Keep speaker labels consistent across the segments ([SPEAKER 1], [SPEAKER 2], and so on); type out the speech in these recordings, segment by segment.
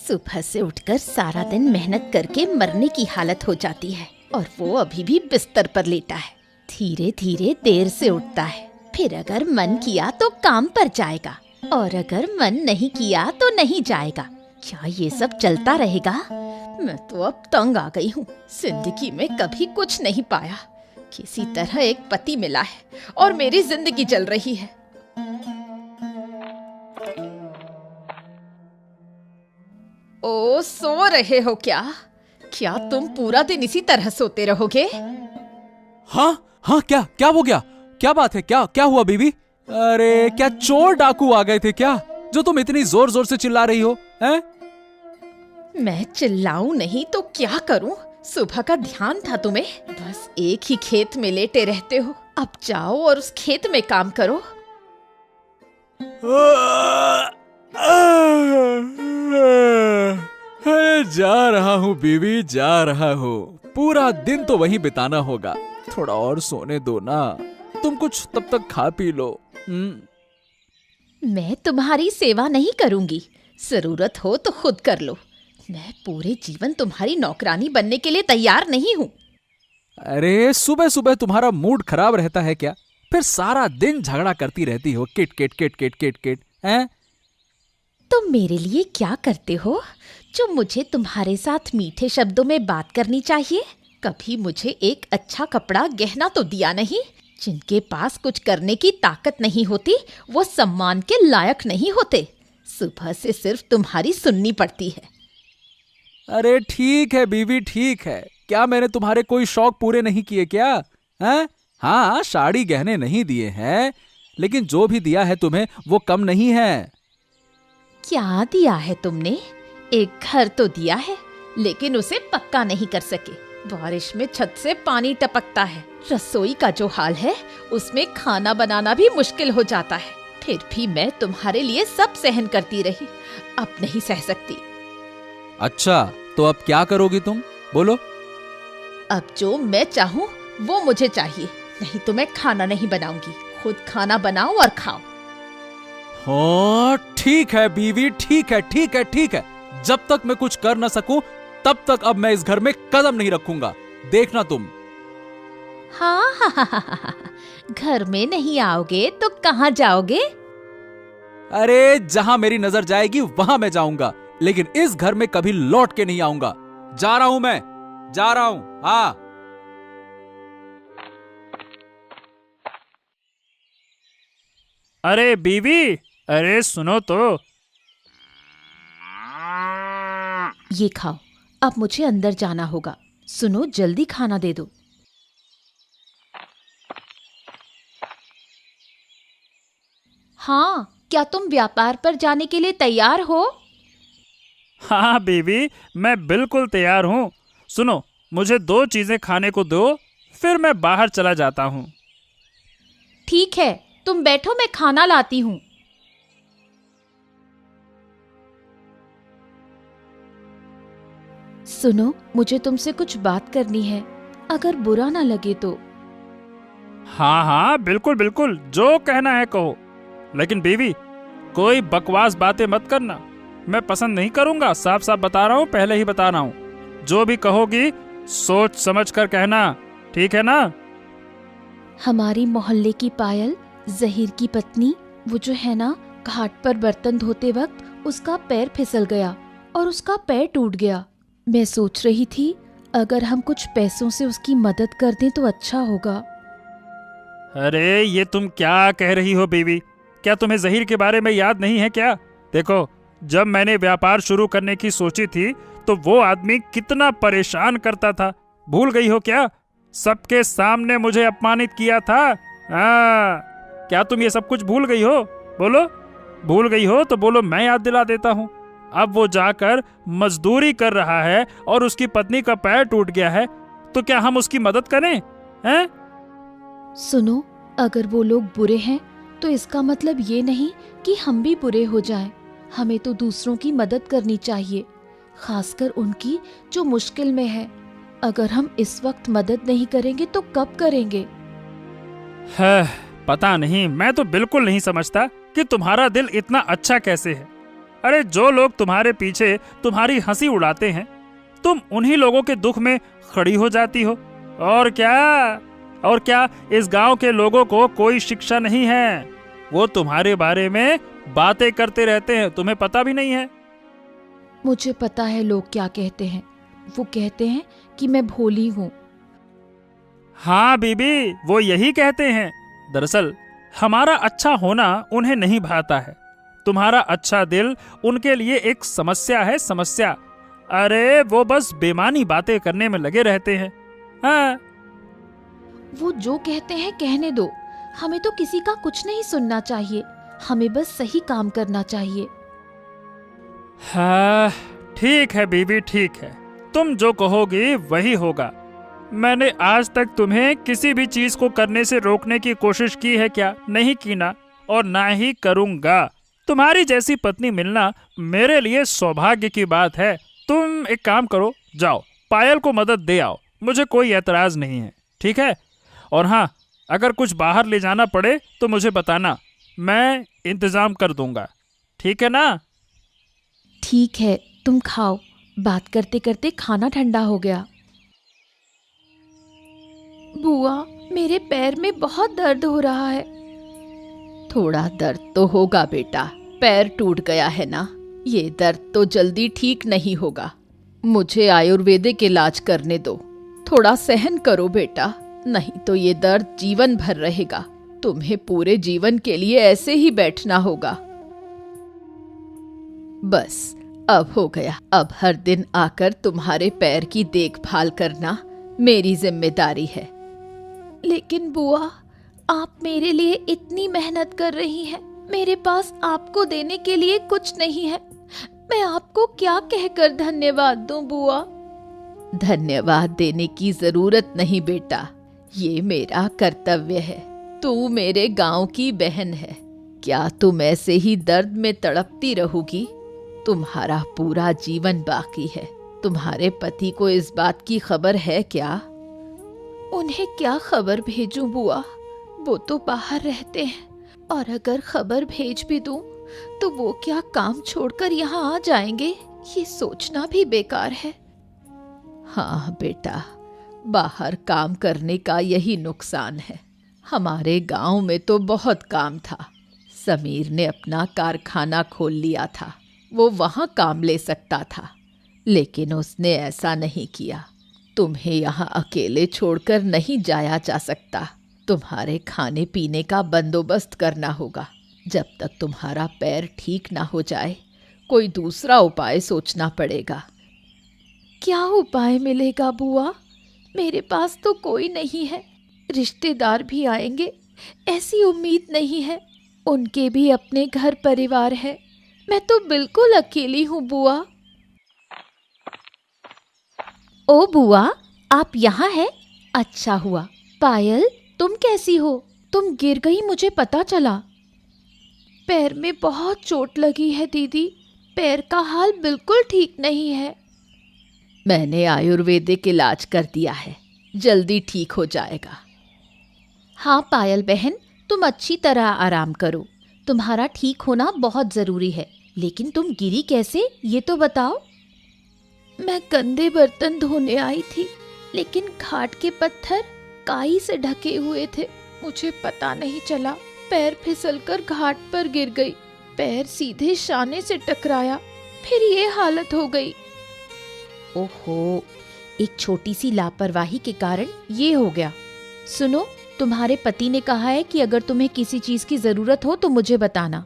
[SPEAKER 1] सुबह से उठकर सारा दिन मेहनत करके मरने की हालत हो जाती है और वो अभी भी बिस्तर पर लेटा है। धीरे धीरे देर से उठता है, फिर अगर मन किया तो काम पर जाएगा और अगर मन नहीं किया तो नहीं जाएगा। क्या ये सब चलता रहेगा? मैं तो अब तंग आ गई हूँ। जिंदगी में कभी कुछ नहीं पाया, किसी तरह एक पति मिला है और मेरी जिंदगी चल रही है। ओ, सो रहे हो क्या? क्या तुम पूरा दिन इसी तरह सोते रहोगे?
[SPEAKER 2] हाँ हाँ, क्या क्या हो गया? क्या बात है? क्या क्या हुआ बीवी? अरे क्या चोर डाकू आ गए थे क्या, जो तुम इतनी जोर जोर से चिल्ला रही हो? हैं?
[SPEAKER 1] मैं चिल्लाऊं नहीं तो क्या करूं? सुबह का ध्यान था तुम्हें, बस एक ही खेत में लेटे रहते हो। अब जाओ और उस खेत में काम करो।
[SPEAKER 2] जा रहा हूँ बीवी, जा रहा हूँ। पूरा दिन तो वहीं बिताना होगा। थोड़ा और सोने दो ना। तुम कुछ तब तक खा पी लो।
[SPEAKER 1] मैं तुम्हारी सेवा नहीं करूंगी, जरूरत हो तो खुद कर लो। मैं पूरे जीवन तुम्हारी नौकरानी बनने के लिए तैयार नहीं हूँ।
[SPEAKER 2] अरे सुबह सुबह तुम्हारा मूड खराब रहता है क्या? फिर सारा दिन झगड़ा करती रहती हो, kit kit kit kit kit kit. हैं?
[SPEAKER 1] तुम मेरे लिए क्या करते हो जो मुझे तुम्हारे साथ मीठे शब्दों में बात करनी चाहिए? कभी मुझे एक अच्छा कपड़ा गहना तो दिया नहीं। जिनके पास कुछ करने की ताकत नहीं होती वो सम्मान के लायक नहीं होते। सुबह से सिर्फ तुम्हारी सुननी पड़ती है।
[SPEAKER 2] अरे ठीक है बीवी, ठीक है। क्या मैंने तुम्हारे कोई शौक पूरे नहीं किए क्या? हैं? हाँ, साड़ी गहने नहीं दिए हैं, लेकिन जो भी दिया है तुम्हें वो कम नहीं है।
[SPEAKER 1] क्या दिया है तुमने? एक घर तो दिया है, लेकिन उसे पक्का नहीं कर सके। बारिश में छत से पानी टपकता है। रसोई का जो हाल है उसमें खाना बनाना भी मुश्किल हो जाता है। फिर भी मैं तुम्हारे लिए सब सहन करती रही, अब नहीं सह सकती।
[SPEAKER 2] अच्छा, तो अब क्या करोगी तुम? बोलो।
[SPEAKER 1] अब जो मैं चाहूँ वो मुझे चाहिए, नहीं तो मैं खाना नहीं बनाऊंगी। खुद खाना बनाओ और खाओ।
[SPEAKER 2] हाँ ठीक है बीवी, ठीक है ठीक है ठीक है। जब तक मैं कुछ कर न सकूं तब तक अब मैं इस घर में कदम नहीं रखूंगा। देखना तुम।
[SPEAKER 1] हाँ हाँ हाँ हाँ हाँ, घर में नहीं आओगे तो कहाँ जाओगे?
[SPEAKER 2] अरे जहां मेरी नजर जाएगी वहां मैं जाऊंगा, लेकिन इस घर में कभी लौट के नहीं आऊंगा। जा रहा हूं, मैं जा रहा हूं। हाँ।
[SPEAKER 3] अरे बीवी, अरे सुनो तो।
[SPEAKER 1] ये खाओ, अब मुझे अंदर जाना होगा। सुनो, जल्दी खाना दे दो। हाँ, क्या तुम व्यापार पर जाने के लिए तैयार हो?
[SPEAKER 3] हाँ बीवी, मैं बिल्कुल तैयार हूँ। सुनो, मुझे 2 चीजें खाने को दो, फिर मैं बाहर चला जाता हूँ।
[SPEAKER 1] ठीक है, तुम बैठो, मैं खाना लाती हूँ। सुनो, मुझे तुमसे कुछ बात करनी है, अगर बुरा ना लगे तो।
[SPEAKER 3] हाँ हाँ बिल्कुल बिल्कुल, जो कहना है कहो। लेकिन बीवी, कोई बकवास बातें मत करना, मैं पसंद नहीं करूंगा। साफ साफ बता रहा हूँ, पहले ही बता रहा हूँ। जो भी कहोगी सोच समझ कर कहना, ठीक है ना?
[SPEAKER 1] हमारी मोहल्ले की पायल, जहीर की पत्नी, वो जो है ना, घाट पर बर्तन धोते वक्त उसका पैर फिसल गया और उसका पैर टूट गया। मैं सोच रही थी अगर हम कुछ पैसों से उसकी मदद कर दें तो अच्छा होगा।
[SPEAKER 3] अरे ये तुम क्या कह रही हो बीवी? क्या तुम्हें जहीर के बारे में याद नहीं है क्या? देखो, जब मैंने व्यापार शुरू करने की सोची थी तो वो आदमी कितना परेशान करता था, भूल गई हो क्या? सबके सामने मुझे अपमानित किया था। हाँ, क्या तुम ये सब कुछ भूल गई हो? बोलो, भूल गई हो तो बोलो, मैं याद दिला देता हूँ। अब वो जाकर मजदूरी कर रहा है और उसकी पत्नी का पैर टूट गया है, तो क्या हम उसकी मदद करें? हैं?
[SPEAKER 1] सुनो, अगर वो लोग बुरे हैं तो इसका मतलब ये नहीं कि हम भी बुरे हो जाएं। हमें तो दूसरों की मदद करनी चाहिए, खासकर उनकी जो मुश्किल में है। अगर हम इस वक्त मदद नहीं करेंगे तो कब करेंगे?
[SPEAKER 3] पता नहीं, मैं तो बिल्कुल नहीं समझता कि तुम्हारा दिल इतना अच्छा कैसे है। अरे जो लोग तुम्हारे पीछे तुम्हारी हंसी उड़ाते हैं, तुम उन्हीं लोगों के दुख में खड़ी हो जाती हो। और क्या इस गांव के लोगों को कोई शिक्षा नहीं है। वो तुम्हारे बारे में बातें करते रहते हैं, तुम्हें पता भी नहीं है।
[SPEAKER 1] मुझे पता है लोग क्या कहते हैं। वो कहते हैं कि मैं भोली हूँ।
[SPEAKER 3] हाँ बीबी, वो यही कहते हैं। दरअसल हमारा अच्छा होना उन्हें नहीं भाता है। तुम्हारा अच्छा दिल उनके लिए एक समस्या है, समस्या। अरे वो बस बेमानी बातें करने में लगे रहते हैं। हाँ,
[SPEAKER 1] वो जो कहते हैं कहने दो। हमें तो किसी का कुछ नहीं सुनना चाहिए। हमें बस सही काम करना चाहिए।
[SPEAKER 3] हाँ, ठीक है बीबी, ठीक है। तुम जो कहोगी वही होगा। मैंने आज तक तुम्हें किसी भी चीज को करने से रोकने की कोशिश की है क्या? नहीं की ना, और ना ही करूंगा। तुम्हारी जैसी पत्नी मिलना मेरे लिए सौभाग्य की बात है। तुम एक काम करो, जाओ पायल को मदद दे आओ। मुझे कोई एतराज नहीं है, ठीक है? और हाँ, अगर कुछ बाहर ले जाना पड़े तो मुझे बताना, मैं इंतजाम कर दूंगा, ठीक है ना?
[SPEAKER 1] ठीक है, तुम खाओ। बात करते करते खाना ठंडा हो गया। बुआ, मेरे पैर में बहुत दर्द हो रहा है। थोड़ा दर्द तो होगा बेटा, पैर टूट गया है ना। ये दर्द तो जल्दी ठीक नहीं होगा। मुझे आयुर्वेदिक इलाज करने दो। थोड़ा सहन करो बेटा, नहीं तो ये दर्द जीवन भर रहेगा। तुम्हें पूरे जीवन के लिए ऐसे ही बैठना होगा। बस अब हो गया। अब हर दिन आकर तुम्हारे पैर की देखभाल करना मेरी जिम्मेदारी है। लेकिन बुआ, आप मेरे लिए इतनी मेहनत कर रही हैं। मेरे पास आपको देने के लिए कुछ नहीं है। मैं आपको क्या कहकर धन्यवाद दूं बुआ? धन्यवाद देने की जरूरत नहीं बेटा, ये मेरा कर्तव्य है। तू मेरे गांव की बहन है। क्या तुम ऐसे ही दर्द में तड़पती रहोगी? तुम्हारा पूरा जीवन बाकी है। तुम्हारे पति को इस बात की खबर है क्या? उन्हें क्या खबर भेजूं बुआ? वो तो बाहर रहते हैं, और अगर खबर भेज भी दूं तो वो क्या काम छोड़कर यहाँ आ जाएंगे? ये सोचना भी बेकार है। हाँ बेटा, बाहर काम करने का यही नुकसान है। हमारे गांव में तो बहुत काम था। समीर ने अपना कारखाना खोल लिया था। वो वहाँ काम ले सकता था, लेकिन उसने ऐसा नहीं किया। तुम्हें यहाँ अकेले छोड़कर नहीं जाया जा सकता। तुम्हारे खाने पीने का बंदोबस्त करना होगा। जब तक तुम्हारा पैर ठीक ना हो जाए, कोई दूसरा उपाय सोचना पड़ेगा। क्या उपाय मिलेगा बुआ? मेरे पास तो कोई नहीं है। रिश्तेदार भी आएंगे ऐसी उम्मीद नहीं है। उनके भी अपने घर परिवार है। मैं तो बिल्कुल अकेली हूँ बुआ। ओ बुआ, आप यहाँ हैं? अच्छा हुआ। पायल, तुम कैसी हो? तुम गिर गई, मुझे पता चला। पैर में बहुत चोट लगी है दीदी। पैर का हाल बिल्कुल ठीक नहीं है। मैंने आयुर्वेदिक इलाज कर दिया है, जल्दी ठीक हो जाएगा। हाँ पायल बहन, तुम अच्छी तरह आराम करो। तुम्हारा ठीक होना बहुत जरूरी है। लेकिन तुम गिरी कैसे, ये तो बताओ। मैं गंदे बर्तन धोने आई थी, लेकिन घाट के पत्थर काई से ढके हुए थे। मुझे पता नहीं चला, पैर फिसलकर घाट पर गिर गई। पैर सीधे शाने से टकराया, फिर ये हालत हो गई। ओहो, एक छोटी सी लापरवाही के कारण ये हो गया। सुनो, तुम्हारे पति ने कहा है कि अगर तुम्हें किसी चीज की जरूरत हो तो मुझे बताना।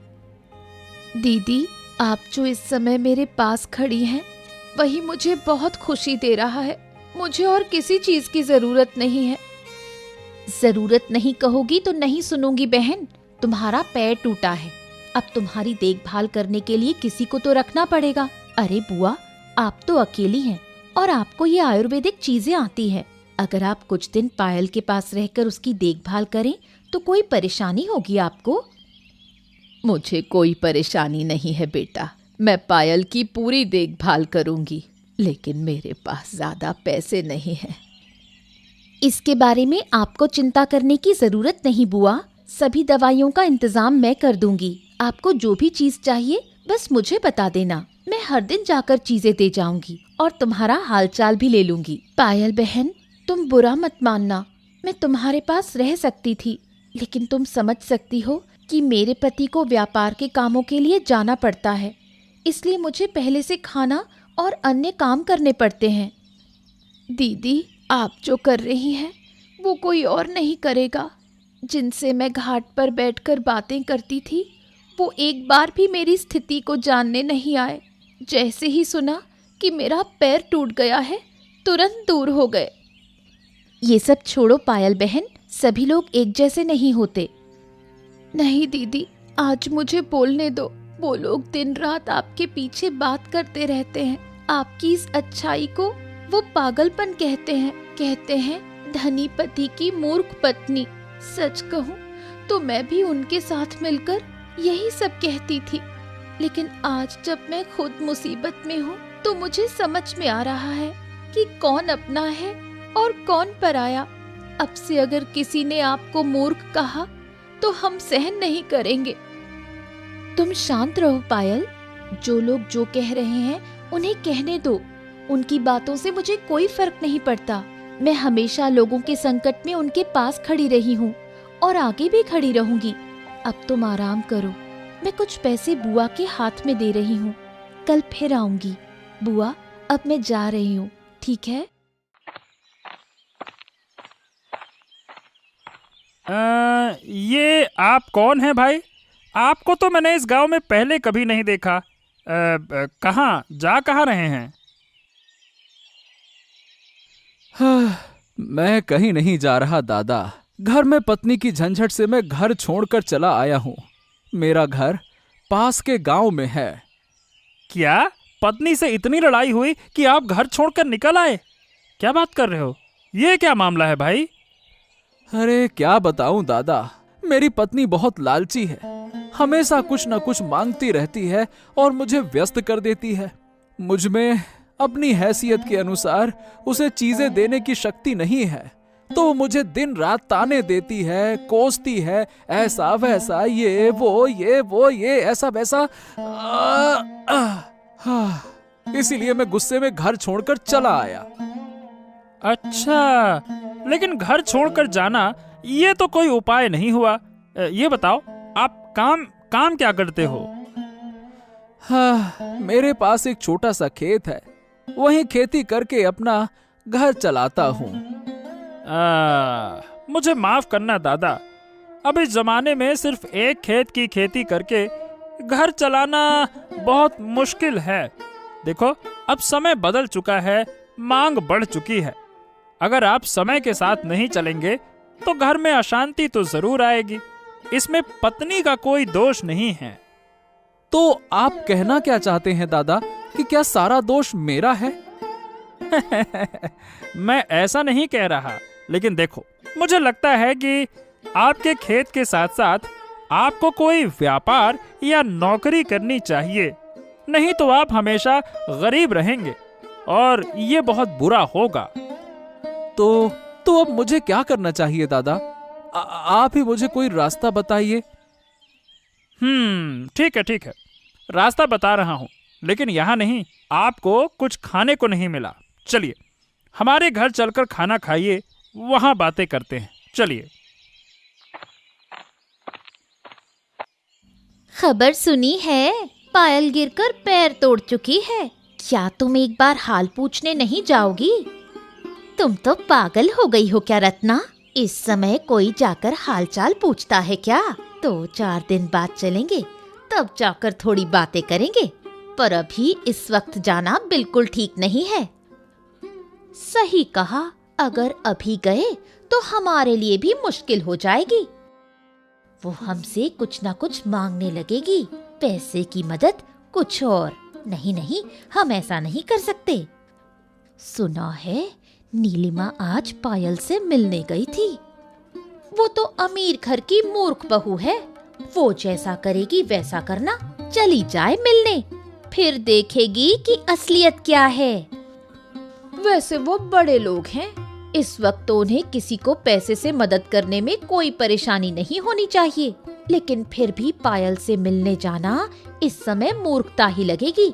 [SPEAKER 1] दीदी, आप जो इस समय मेरे पास खड़ी हैं, वही मुझे बहुत खुशी दे रहा है। मुझे और किसी चीज की जरूरत नहीं है। जरूरत नहीं कहोगी तो नहीं सुनूंगी बहन। तुम्हारा पैर टूटा है, अब तुम्हारी देखभाल करने के लिए किसी को तो रखना पड़ेगा। अरे बुआ, आप तो अकेली हैं और आपको ये आयुर्वेदिक चीजें आती हैं। अगर आप कुछ दिन पायल के पास रहकर उसकी देखभाल करें तो कोई परेशानी होगी आपको? मुझे कोई परेशानी नहीं है बेटा, मैं पायल की पूरी देखभाल करूंगी, लेकिन मेरे पास ज्यादा पैसे नहीं हैं। इसके बारे में आपको चिंता करने की जरूरत नहीं बुआ। सभी दवाइयों का इंतजाम मैं कर दूंगी। आपको जो भी चीज चाहिए बस मुझे बता देना, मैं हर दिन जाकर चीजें दे जाऊंगी और तुम्हारा हालचाल भी ले लूंगी। पायल बहन, तुम बुरा मत मानना, मैं तुम्हारे पास रह सकती थी, लेकिन तुम समझ सकती हो कि मेरे पति को व्यापार के कामों के लिए जाना पड़ता है, इसलिए मुझे पहले से खाना और अन्य काम करने पड़ते हैं। दीदी, आप जो कर रही हैं वो कोई और नहीं करेगा। जिनसे मैं घाट पर बैठकर बातें करती थी वो एक बार भी मेरी स्थिति को जानने नहीं आए। जैसे ही सुना कि मेरा पैर टूट गया है, तुरंत दूर हो गए। ये सब छोड़ो पायल बहन, सभी लोग एक जैसे नहीं होते। नहीं दीदी, आज मुझे बोलने दो। वो लोग दिन रात आपके पीछे बात करते रहते हैं। आपकी इस अच्छाई को वो पागलपन कहते हैं धनी पति की मूर्ख पत्नी। सच कहूँ तो मैं भी उनके साथ मिलकर यही सब कहती थी, लेकिन आज जब मैं खुद मुसीबत में हूँ तो मुझे समझ में आ रहा है कि कौन अपना है और कौन पराया। अब से अगर किसी ने आपको मूर्ख कहा तो हम सहन नहीं करेंगे। तुम शांत रहो पायल, जो लोग जो कह रहे हैं उन्हें कहने दो। उनकी बातों से मुझे कोई फर्क नहीं पड़ता। मैं हमेशा लोगों के संकट में उनके पास खड़ी रही हूँ और आगे भी खड़ी रहूंगी। अब तुम आराम करो, मैं कुछ पैसे बुआ के हाथ में दे रही हूँ, कल फिर आऊंगी। बुआ, अब मैं जा रही हूँ, ठीक है?
[SPEAKER 3] ये आप कौन है भाई? आपको तो मैंने इस गांव में पहले कभी नहीं देखा। कहाँ रहे हैं?
[SPEAKER 2] मैं कहीं नहीं जा रहा दादा। घर में पत्नी की झंझट से मैं घर छोड़कर चला आया हूँ। मेरा घर पास के गांव में है।
[SPEAKER 3] क्या पत्नी से इतनी लड़ाई हुई कि आप घर छोड़कर निकल आए? क्या बात कर रहे हो? ये क्या मामला है भाई?
[SPEAKER 2] अरे क्या बताऊं दादा, मेरी पत्नी बहुत लालची है। हमेशा कुछ न कुछ मांगती रहती है और मुझे व्यस्त कर देती है। मुझ में अपनी हैसियत के अनुसार उसे चीजें देने की शक्ति नहीं है, तो वो मुझे दिन रात ताने देती है, कोसती है, ऐसा वैसा, ये वो ये ऐसा वैसा। इसीलिए मैं गुस्से में घर छोड़कर चला आया।
[SPEAKER 3] अच्छा, लेकिन घर छोड़कर जाना ये तो कोई उपाय नहीं हुआ। ये बताओ, आप काम क्या करते हो?
[SPEAKER 2] मेरे पास एक छोटा सा खेत है, वहीं खेती करके अपना घर चलाता हूँ।
[SPEAKER 3] मुझे माफ करना दादा, अब इस जमाने में सिर्फ एक खेत की खेती करके घर चलाना बहुत मुश्किल है। देखो, अब समय बदल चुका है, मांग बढ़ चुकी है। अगर आप समय के साथ नहीं चलेंगे तो घर में अशांति तो जरूर आएगी। इसमें पत्नी का कोई दोष नहीं है।
[SPEAKER 2] तो आप कहना क्या चाहते हैं दादा, कि क्या सारा दोष मेरा है?
[SPEAKER 3] मैं ऐसा नहीं कह रहा, लेकिन देखो, मुझे लगता है कि आपके खेत के साथ साथ आपको कोई व्यापार या नौकरी करनी चाहिए, नहीं तो आप हमेशा गरीब रहेंगे और ये बहुत बुरा होगा।
[SPEAKER 2] तो अब मुझे क्या करना चाहिए दादा? आप ही मुझे कोई रास्ता बताइए।
[SPEAKER 3] ठीक है, रास्ता बता रहा हूँ, लेकिन यहाँ नहीं, आपको कुछ खाने को नहीं मिला। चलिए हमारे घर चलकर खाना खाइए, वहां बातें करते हैं। चलिए।
[SPEAKER 1] खबर सुनी है, पायल गिरकर पैर तोड़ चुकी है। क्या तुम एक बार हाल पूछने नहीं जाओगी? तुम तो पागल हो गई हो क्या रत्ना? इस समय कोई जाकर हालचाल पूछता है क्या? 2-4 दिन बाद चलेंगे, तब जाकर थोड़ी बातें करेंगे, पर अभी इस वक्त जाना बिल्कुल ठीक नहीं है। सही कहा, अगर अभी गए तो हमारे लिए भी मुश्किल हो जाएगी। वो हमसे कुछ ना कुछ मांगने लगेगी, पैसे की मदद, कुछ और। नहीं, हम ऐसा नहीं कर सकते। सुना है नीलिमा आज पायल से मिलने गई थी। वो तो अमीर घर की मूर्ख बहू है, वो जैसा करेगी वैसा करना। चली जाए मिलने, फिर देखेगी कि असलियत क्या है। वैसे वो बड़े लोग हैं, इस वक्त तो उन्हें किसी को पैसे से मदद करने में कोई परेशानी नहीं होनी चाहिए। लेकिन फिर भी पायल से मिलने जाना इस समय मूर्खता ही लगेगी।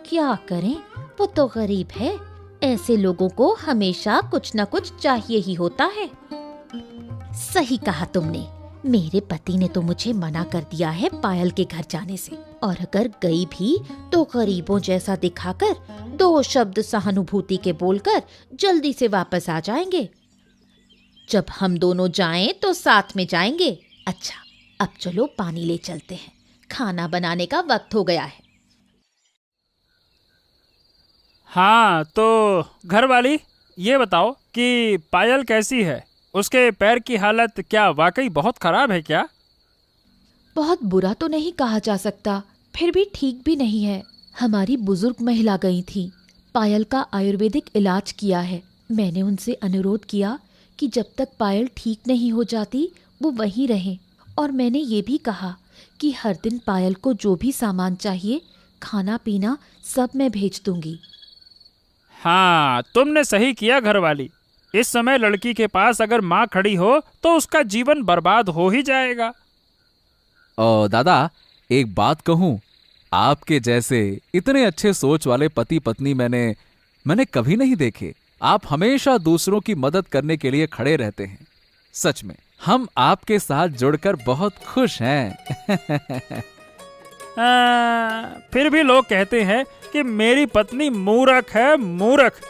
[SPEAKER 1] क्या करें, वो तो गरीब है। ऐसे लोगों को हमेशा कुछ न कुछ चाहिए ही होता है। सही कहा तुमने। मेरे पति ने तो मुझे मना कर दिया है पायल के घर जाने से, और अगर गई भी तो गरीबों जैसा दिखाकर 2 शब्द सहानुभूति के बोलकर जल्दी से वापस आ जाएंगे। जब हम दोनों जाएं तो साथ में जाएंगे। अच्छा, अब चलो पानी ले चलते हैं, खाना बनाने का वक्त हो गया है।
[SPEAKER 3] हाँ, तो घर वाली, ये बताओ कि पायल कैसी है? उसके पैर की हालत क्या वाकई बहुत खराब है क्या?
[SPEAKER 1] बहुत बुरा तो नहीं कहा जा सकता, फिर भी ठीक भी नहीं है। हमारी बुजुर्ग महिला गई थी, पायल का आयुर्वेदिक इलाज किया है। मैंने उनसे अनुरोध किया कि जब तक पायल ठीक नहीं हो जाती वो वहीं रहे, और मैंने ये भी कहा कि हर दिन पायल को जो भी सामान चाहिए, खाना पीना सब मैं भेज दूंगी।
[SPEAKER 3] हाँ, तुमने सही किया घर वाली। इस समय लड़की के पास अगर माँ खड़ी हो तो उसका जीवन बर्बाद हो ही जाएगा।
[SPEAKER 2] दादा, एक बात कहूं, आपके जैसे इतने अच्छे सोच वाले पति पत्नी मैंने कभी नहीं देखे। आप हमेशा दूसरों की मदद करने के लिए खड़े रहते हैं। सच में हम आपके साथ जुड़कर बहुत खुश हैं।
[SPEAKER 3] फिर भी लोग कहते हैं कि मेरी पत्नी मूर्ख है, मूर्ख।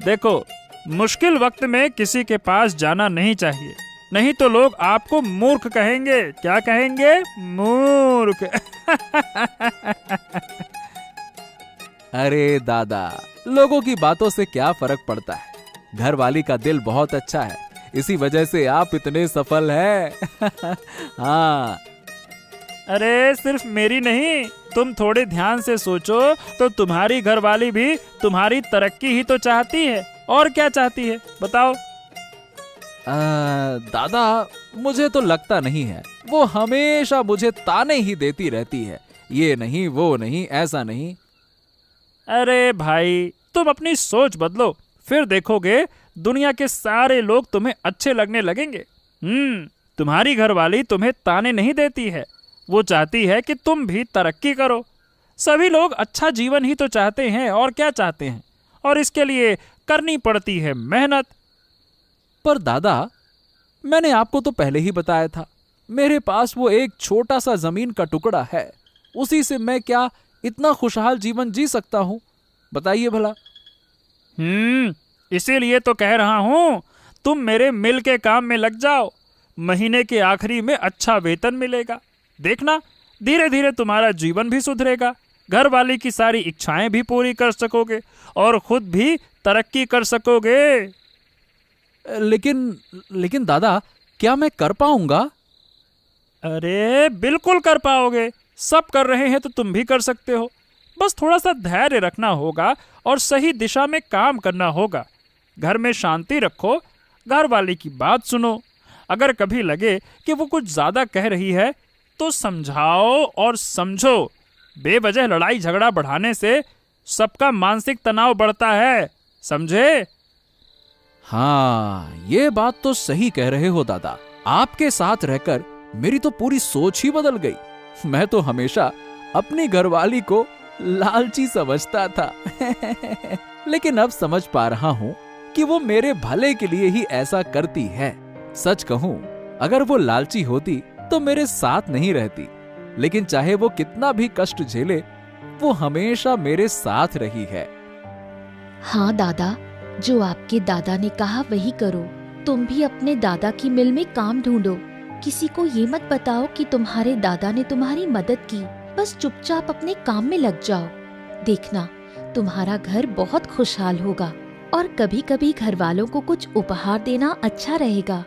[SPEAKER 3] देखो, मुश्किल वक्त में किसी के पास जाना नहीं चाहिए, नहीं तो लोग आपको मूर्ख कहेंगे। क्या कहेंगे? मूर्ख।
[SPEAKER 2] अरे दादा, लोगों की बातों से क्या फर्क पड़ता है। घर वाली का दिल बहुत अच्छा है, इसी वजह से आप इतने सफल हैं। हाँ।
[SPEAKER 3] अरे सिर्फ मेरी नहीं, तुम थोड़े ध्यान से सोचो तो तुम्हारी घरवाली भी तुम्हारी तरक्की ही तो चाहती है। और क्या चाहती है बताओ?
[SPEAKER 2] दादा, मुझे तो लगता नहीं है। वो हमेशा मुझे ताने ही देती रहती है, ये नहीं वो नहीं, ऐसा नहीं।
[SPEAKER 3] अरे भाई, तुम अपनी सोच बदलो, फिर देखोगे दुनिया के सारे लोग तुम्हें अच्छे लगने लगेंगे। तुम्हारी घरवाली तुम्हें ताने नहीं देती है, वो चाहती है कि तुम भी तरक्की करो। सभी लोग अच्छा जीवन ही तो चाहते हैं, और क्या चाहते हैं, और इसके लिए करनी पड़ती है मेहनत।
[SPEAKER 2] पर दादा, मैंने आपको तो पहले ही बताया था, मेरे पास वो एक छोटा सा जमीन का टुकड़ा है, उसी से मैं क्या इतना खुशहाल जीवन जी सकता हूं? बताइए भला।
[SPEAKER 3] इसीलिए तो कह रहा हूं, तुम मेरे मिल के काम में लग जाओ। महीने के आखिरी में अच्छा वेतन मिलेगा। देखना, धीरे धीरे तुम्हारा जीवन भी सुधरेगा, घर वाली की सारी इच्छाएं भी पूरी कर सकोगे, और खुद भी तरक्की कर सकोगे।
[SPEAKER 2] लेकिन दादा, क्या मैं कर पाऊंगा?
[SPEAKER 3] अरे बिल्कुल कर पाओगे। सब कर रहे हैं तो तुम भी कर सकते हो। बस थोड़ा सा धैर्य रखना होगा और सही दिशा में काम करना होगा। घर में शांति रखो, घर वाली की बात सुनो। अगर कभी लगे कि वो कुछ ज्यादा कह रही है तो समझाओ और समझो। बेवजह लड़ाई झगड़ा बढ़ाने से सबका मानसिक तनाव बढ़ता है, समझे?
[SPEAKER 2] हाँ, ये बात तो सही कह रहे हो दादा। आपके साथ रहकर मेरी तो पूरी सोच ही बदल गई। मैं तो हमेशा अपनी घरवाली को लालची समझता था। लेकिन अब समझ पा रहा हूँ कि वो मेरे भले के लिए ही ऐसा करती है। सच कहूँ, अगर वो लालची होती तो मेरे साथ नहीं रहती, लेकिन चाहे वो कितना भी कष्ट झेले, वो हमेशा मेरे साथ रही है।
[SPEAKER 1] हाँ दादा, जो आपके दादा ने कहा वही करो। तुम भी अपने दादा की मिल में काम ढूंढो। किसी को ये मत बताओ कि तुम्हारे दादा ने तुम्हारी मदद की। बस चुपचाप अपने काम में लग जाओ। देखना, तुम्हारा घर बहुत खुशहाल होगा, और कभी कभी घर वालों को कुछ उपहार देना अच्छा रहेगा।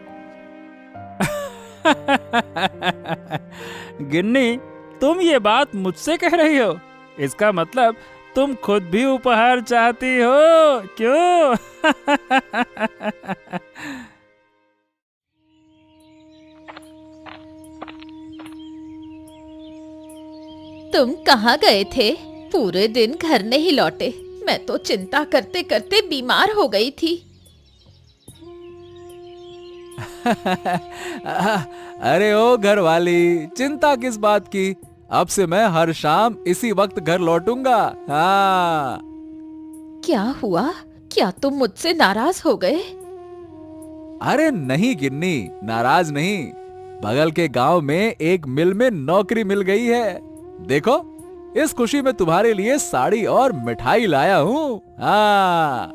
[SPEAKER 3] गिन्नी, तुम ये बात मुझसे कह रही हो? इसका मतलब तुम खुद भी उपहार चाहती हो, क्यों?
[SPEAKER 1] तुम कहाँ गए थे? पूरे दिन घर नहीं लौटे। मैं तो चिंता करते करते बीमार हो गई थी।
[SPEAKER 2] अरे ओ घर वाली, चिंता किस बात की। अब से मैं हर शाम इसी वक्त घर लौटूंगा। हाँ।
[SPEAKER 1] क्या हुआ? क्या तुम मुझसे नाराज हो गए?
[SPEAKER 2] अरे नहीं गिन्नी, नाराज नहीं। बगल के गांव में एक मिल में नौकरी मिल गई है। देखो, इस खुशी में तुम्हारे लिए साड़ी और मिठाई लाया हूँ। हाँ।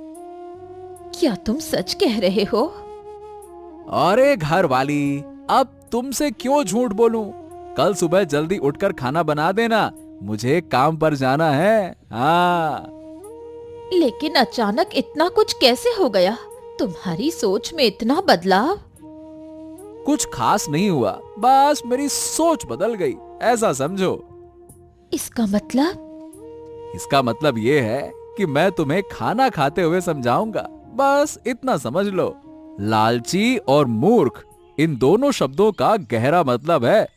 [SPEAKER 1] क्या तुम सच कह रहे हो?
[SPEAKER 2] अरे घर वाली, अब तुमसे क्यों झूठ बोलूं? कल सुबह जल्दी उठकर खाना बना देना, मुझे काम पर जाना है। हाँ।
[SPEAKER 1] लेकिन अचानक इतना कुछ कैसे हो गया? तुम्हारी सोच में इतना बदलाव?
[SPEAKER 2] कुछ खास नहीं हुआ, बस मेरी सोच बदल गई, ऐसा समझो।
[SPEAKER 1] इसका मतलब?
[SPEAKER 2] इसका मतलब ये है कि मैं तुम्हें खाना खाते हुए समझाऊंगा, बस इतना समझ लो। लालची और मूर्ख, इन दोनों शब्दों का गहरा मतलब है,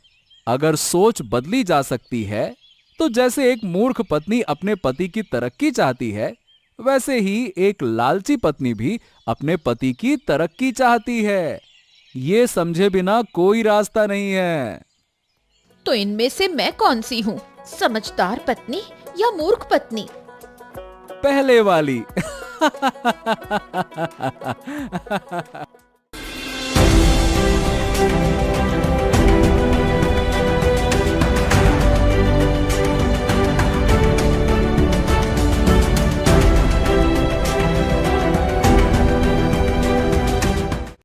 [SPEAKER 2] अगर सोच बदली जा सकती है तो जैसे एक मूर्ख पत्नी अपने पति की तरक्की चाहती है, वैसे ही एक लालची पत्नी भी अपने पति की तरक्की चाहती है। ये समझे बिना कोई रास्ता नहीं है।
[SPEAKER 1] तो इनमें से मैं कौन सी हूँ, समझदार पत्नी या मूर्ख पत्नी?
[SPEAKER 2] पहले वाली।